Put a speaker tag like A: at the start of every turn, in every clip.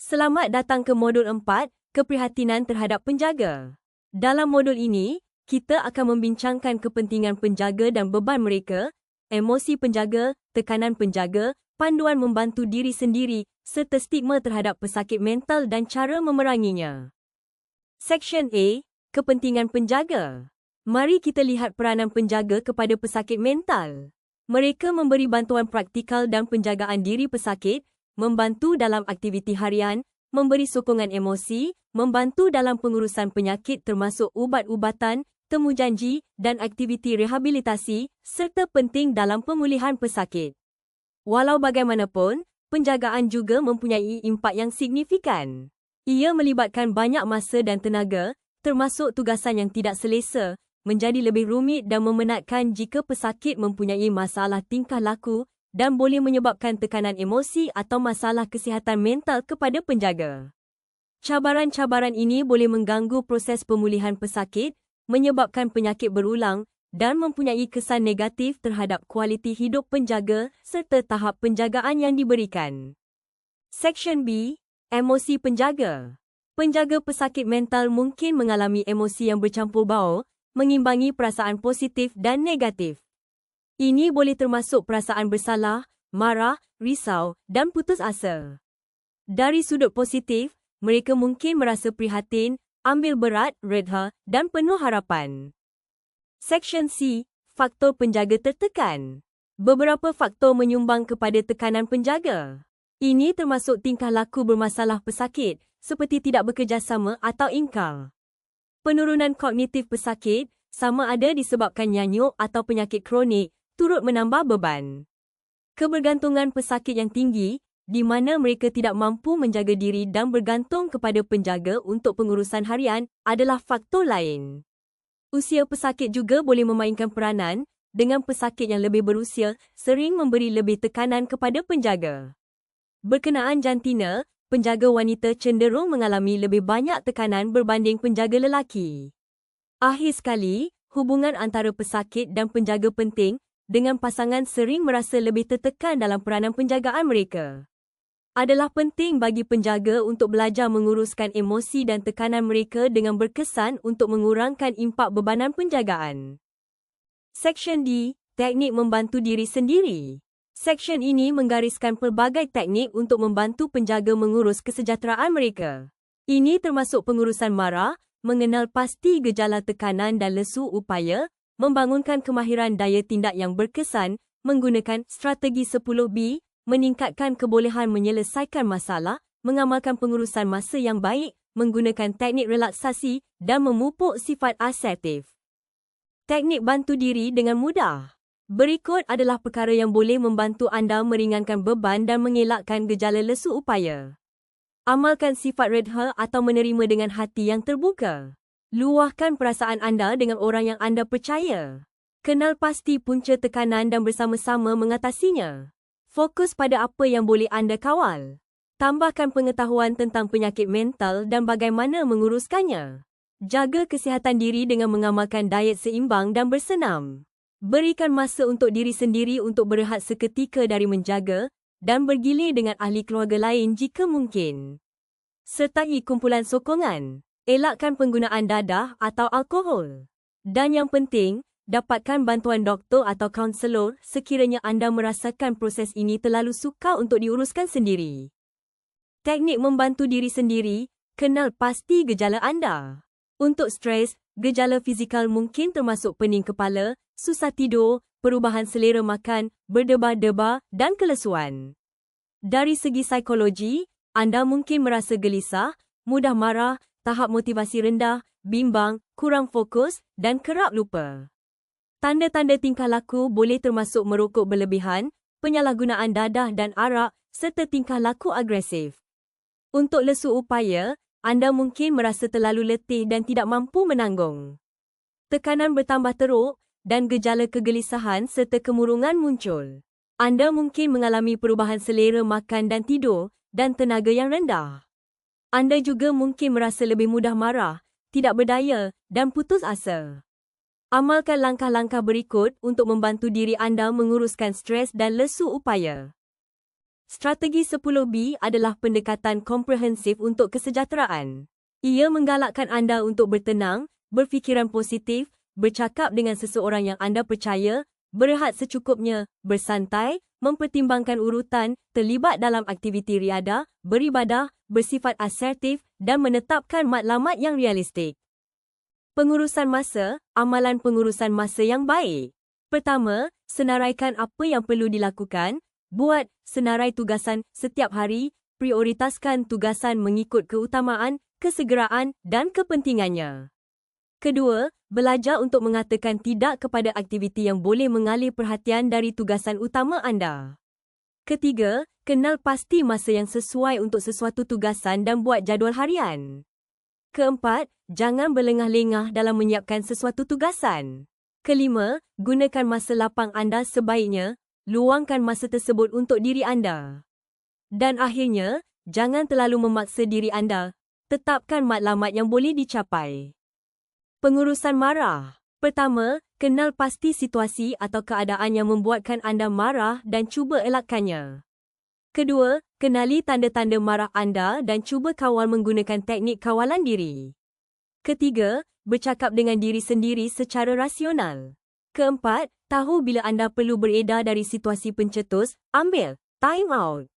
A: Selamat datang ke modul 4, Keprihatinan terhadap penjaga. Dalam modul ini, kita akan membincangkan kepentingan penjaga dan beban mereka, emosi penjaga, tekanan penjaga, panduan membantu diri sendiri, serta stigma terhadap pesakit mental dan cara memeranginya. Seksyen A, Kepentingan penjaga. Mari kita lihat peranan penjaga kepada pesakit mental. Mereka memberi bantuan praktikal dan penjagaan diri pesakit, membantu dalam aktiviti harian, memberi sokongan emosi, membantu dalam pengurusan penyakit termasuk ubat-ubatan, temujanji dan aktiviti rehabilitasi, serta penting dalam pemulihan pesakit. Walau bagaimanapun, penjagaan juga mempunyai impak yang signifikan. Ia melibatkan banyak masa dan tenaga, termasuk tugasan yang tidak selesa, menjadi lebih rumit dan memenatkan jika pesakit mempunyai masalah tingkah laku dan boleh menyebabkan tekanan emosi atau masalah kesihatan mental kepada penjaga. Cabaran-cabaran ini boleh mengganggu proses pemulihan pesakit, menyebabkan penyakit berulang dan mempunyai kesan negatif terhadap kualiti hidup penjaga serta tahap penjagaan yang diberikan. Seksyen B, Emosi penjaga. Penjaga pesakit mental mungkin mengalami emosi yang bercampur baur, mengimbangi perasaan positif dan negatif. Ini boleh termasuk perasaan bersalah, marah, risau dan putus asa. Dari sudut positif, mereka mungkin merasa prihatin, ambil berat, redha dan penuh harapan. Seksyen C, Faktor penjaga tertekan. Beberapa faktor menyumbang kepada tekanan penjaga. Ini termasuk tingkah laku bermasalah pesakit, seperti tidak bekerjasama atau ingkar. Penurunan kognitif pesakit, sama ada disebabkan nyanyuk atau penyakit kronik, turut menambah beban. Kebergantungan pesakit yang tinggi, di mana mereka tidak mampu menjaga diri dan bergantung kepada penjaga untuk pengurusan harian, adalah faktor lain. Usia pesakit juga boleh memainkan peranan, dengan pesakit yang lebih berusia sering memberi lebih tekanan kepada penjaga. Berkenaan jantina, penjaga wanita cenderung mengalami lebih banyak tekanan berbanding penjaga lelaki. Akhir sekali, hubungan antara pesakit dan penjaga penting, dengan pasangan sering merasa lebih tertekan dalam peranan penjagaan mereka. Adalah penting bagi penjaga untuk belajar menguruskan emosi dan tekanan mereka dengan berkesan untuk mengurangkan impak bebanan penjagaan. Seksyen D, Teknik membantu diri sendiri. Seksyen ini menggariskan pelbagai teknik untuk membantu penjaga mengurus kesejahteraan mereka. Ini termasuk pengurusan marah, mengenal pasti gejala tekanan dan lesu upaya, membangunkan kemahiran daya tindak yang berkesan, menggunakan strategi 10B, meningkatkan kebolehan menyelesaikan masalah, mengamalkan pengurusan masa yang baik, menggunakan teknik relaksasi dan memupuk sifat asertif. Teknik bantu diri dengan mudah. Berikut adalah perkara yang boleh membantu anda meringankan beban dan mengelakkan gejala lesu upaya. Amalkan sifat redha atau menerima dengan hati yang terbuka. Luahkan perasaan anda dengan orang yang anda percaya. Kenal pasti punca tekanan dan bersama-sama mengatasinya. Fokus pada apa yang boleh anda kawal. Tambahkan pengetahuan tentang penyakit mental dan bagaimana menguruskannya. Jaga kesihatan diri dengan mengamalkan diet seimbang dan bersenam. Berikan masa untuk diri sendiri untuk berehat seketika dari menjaga dan bergilir dengan ahli keluarga lain jika mungkin. Sertai kumpulan sokongan. Elakkan penggunaan dadah atau alkohol. Dan yang penting, dapatkan bantuan doktor atau kaunselor sekiranya anda merasakan proses ini terlalu sukar untuk diuruskan sendiri. Teknik membantu diri sendiri, kenal pasti gejala anda. Untuk stres, gejala fizikal mungkin termasuk pening kepala, susah tidur, perubahan selera makan, berdebar-debar dan kelesuan. Dari segi psikologi, anda mungkin merasa gelisah, mudah marah, tahap motivasi rendah, bimbang, kurang fokus dan kerap lupa. Tanda-tanda tingkah laku boleh termasuk merokok berlebihan, penyalahgunaan dadah dan arak serta tingkah laku agresif. Untuk lesu upaya, anda mungkin merasa terlalu letih dan tidak mampu menanggung. Tekanan bertambah teruk dan gejala kegelisahan serta kemurungan muncul. Anda mungkin mengalami perubahan selera makan dan tidur dan tenaga yang rendah. Anda juga mungkin merasa lebih mudah marah, tidak berdaya dan putus asa. Amalkan langkah-langkah berikut untuk membantu diri anda menguruskan stres dan lesu upaya. Strategi 10B adalah pendekatan komprehensif untuk kesejahteraan. Ia menggalakkan anda untuk bertenang, berfikiran positif, bercakap dengan seseorang yang anda percaya, berehat secukupnya, bersantai, mempertimbangkan urutan, terlibat dalam aktiviti riadah, beribadah, bersifat asertif dan menetapkan matlamat yang realistik. Pengurusan masa, amalan pengurusan masa yang baik. Pertama, senaraikan apa yang perlu dilakukan. Buat senarai tugasan setiap hari, prioritaskan tugasan mengikut keutamaan, kesegeraan dan kepentingannya. Kedua, belajar untuk mengatakan tidak kepada aktiviti yang boleh mengalih perhatian dari tugasan utama anda. Ketiga, kenal pasti masa yang sesuai untuk sesuatu tugasan dan buat jadual harian. Keempat, jangan berlengah-lengah dalam menyiapkan sesuatu tugasan. Kelima, gunakan masa lapang anda sebaiknya. Luangkan masa tersebut untuk diri anda. Dan akhirnya, jangan terlalu memaksa diri anda. Tetapkan matlamat yang boleh dicapai. Pengurusan marah. Pertama, kenal pasti situasi atau keadaan yang membuatkan anda marah dan cuba elakkannya. Kedua, kenali tanda-tanda marah anda dan cuba kawal menggunakan teknik kawalan diri. Ketiga, bercakap dengan diri sendiri secara rasional. Keempat, tahu bila anda perlu beredar dari situasi pencetus, ambil time out.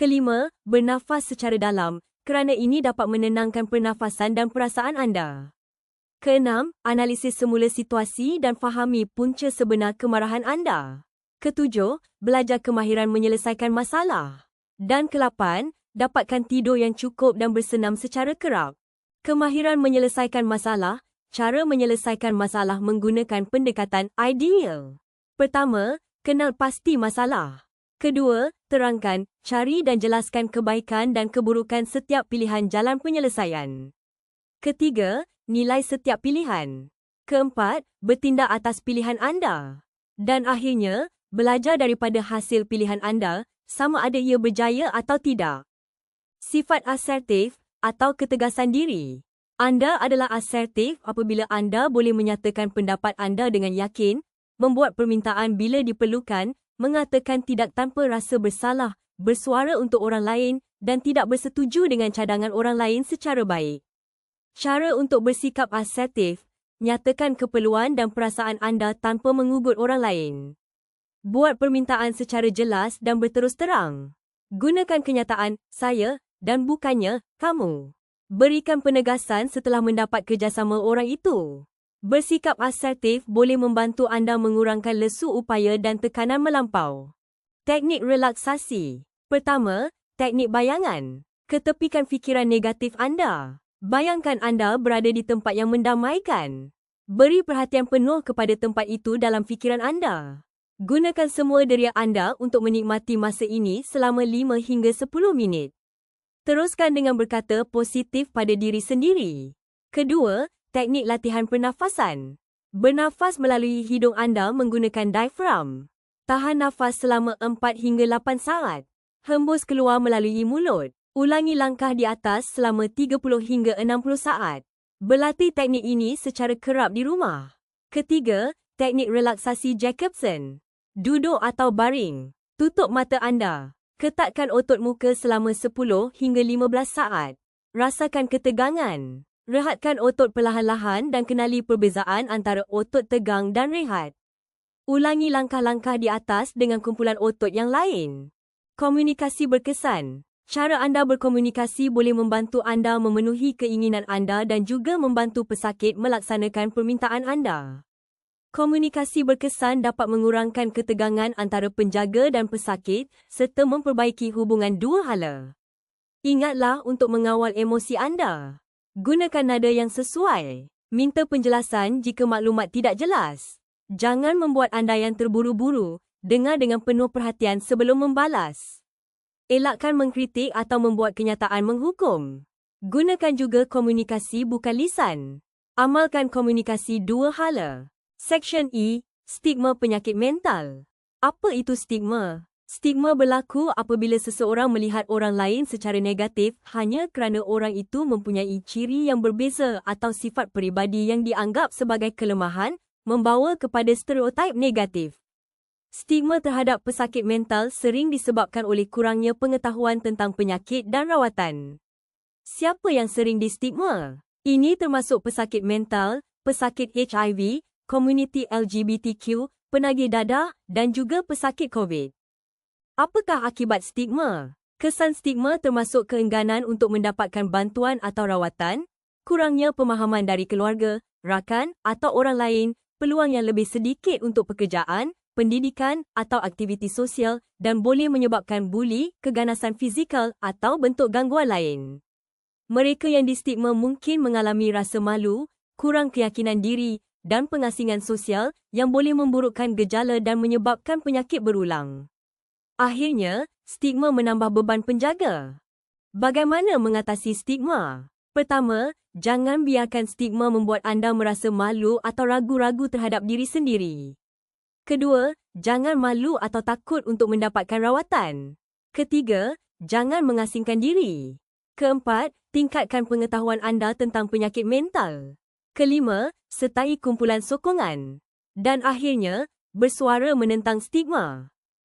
A: Kelima, bernafas secara dalam, kerana ini dapat menenangkan pernafasan dan perasaan anda. Keenam, analisis semula situasi dan fahami punca sebenar kemarahan anda. Ketujuh, belajar kemahiran menyelesaikan masalah. Dan kelapan, dapatkan tidur yang cukup dan bersenam secara kerap. Kemahiran menyelesaikan masalah. Cara menyelesaikan masalah menggunakan pendekatan ideal. Pertama, kenal pasti masalah. Kedua, terangkan, cari dan jelaskan kebaikan dan keburukan setiap pilihan jalan penyelesaian. Ketiga, nilai setiap pilihan. Keempat, bertindak atas pilihan anda. Dan akhirnya, belajar daripada hasil pilihan anda, sama ada ia berjaya atau tidak. Sifat asertif atau ketegasan diri. Anda adalah asertif apabila anda boleh menyatakan pendapat anda dengan yakin, membuat permintaan bila diperlukan, mengatakan tidak tanpa rasa bersalah, bersuara untuk orang lain dan tidak bersetuju dengan cadangan orang lain secara baik. Cara untuk bersikap asertif, nyatakan keperluan dan perasaan anda tanpa mengugut orang lain. Buat permintaan secara jelas dan berterus terang. Gunakan kenyataan saya dan bukannya kamu. Berikan penegasan setelah mendapat kerjasama orang itu. Bersikap asertif boleh membantu anda mengurangkan lesu upaya dan tekanan melampau. Teknik relaksasi. Pertama, teknik bayangan. Ketepikan fikiran negatif anda. Bayangkan anda berada di tempat yang mendamaikan. Beri perhatian penuh kepada tempat itu dalam fikiran anda. Gunakan semua deria anda untuk menikmati masa ini selama 5 hingga 10 minit. Teruskan dengan berkata positif pada diri sendiri. Kedua, teknik latihan pernafasan. Bernafas melalui hidung anda menggunakan diafram. Tahan nafas selama 4 hingga 8 saat. Hembus keluar melalui mulut. Ulangi langkah di atas selama 30 hingga 60 saat. Berlatih teknik ini secara kerap di rumah. Ketiga, teknik relaksasi Jacobson. Duduk atau baring. Tutup mata anda. Ketatkan otot muka selama 10 hingga 15 saat. Rasakan ketegangan. Rehatkan otot perlahan-lahan dan kenali perbezaan antara otot tegang dan rehat. Ulangi langkah-langkah di atas dengan kumpulan otot yang lain. Komunikasi berkesan. Cara anda berkomunikasi boleh membantu anda memenuhi keinginan anda dan juga membantu pesakit melaksanakan permintaan anda. Komunikasi berkesan dapat mengurangkan ketegangan antara penjaga dan pesakit serta memperbaiki hubungan dua hala. Ingatlah untuk mengawal emosi anda. Gunakan nada yang sesuai. Minta penjelasan jika maklumat tidak jelas. Jangan membuat anda yang terburu-buru. Dengar dengan penuh perhatian sebelum membalas. Elakkan mengkritik atau membuat kenyataan menghukum. Gunakan juga komunikasi bukan lisan. Amalkan komunikasi dua hala. Seksyen E, stigma penyakit mental. Apa itu stigma? Stigma berlaku apabila seseorang melihat orang lain secara negatif hanya kerana orang itu mempunyai ciri yang berbeza atau sifat peribadi yang dianggap sebagai kelemahan, membawa kepada stereotip negatif. Stigma terhadap pesakit mental sering disebabkan oleh kurangnya pengetahuan tentang penyakit dan rawatan. Siapa yang sering distigma? Ini termasuk pesakit mental, pesakit HIV, komuniti LGBTQ, penagih dadah dan juga pesakit COVID. Apakah akibat stigma? Kesan stigma termasuk keengganan untuk mendapatkan bantuan atau rawatan, kurangnya pemahaman dari keluarga, rakan atau orang lain, peluang yang lebih sedikit untuk pekerjaan, pendidikan atau aktiviti sosial dan boleh menyebabkan buli, keganasan fizikal atau bentuk gangguan lain. Mereka yang distigma mungkin mengalami rasa malu, kurang keyakinan diri dan pengasingan sosial yang boleh memburukkan gejala dan menyebabkan penyakit berulang. Akhirnya, stigma menambah beban penjaga. Bagaimana mengatasi stigma? Pertama, jangan biarkan stigma membuat anda merasa malu atau ragu-ragu terhadap diri sendiri. Kedua, jangan malu atau takut untuk mendapatkan rawatan. Ketiga, jangan mengasingkan diri. Keempat, tingkatkan pengetahuan anda tentang penyakit mental. Kelima, sertai kumpulan sokongan. Dan akhirnya, bersuara menentang stigma.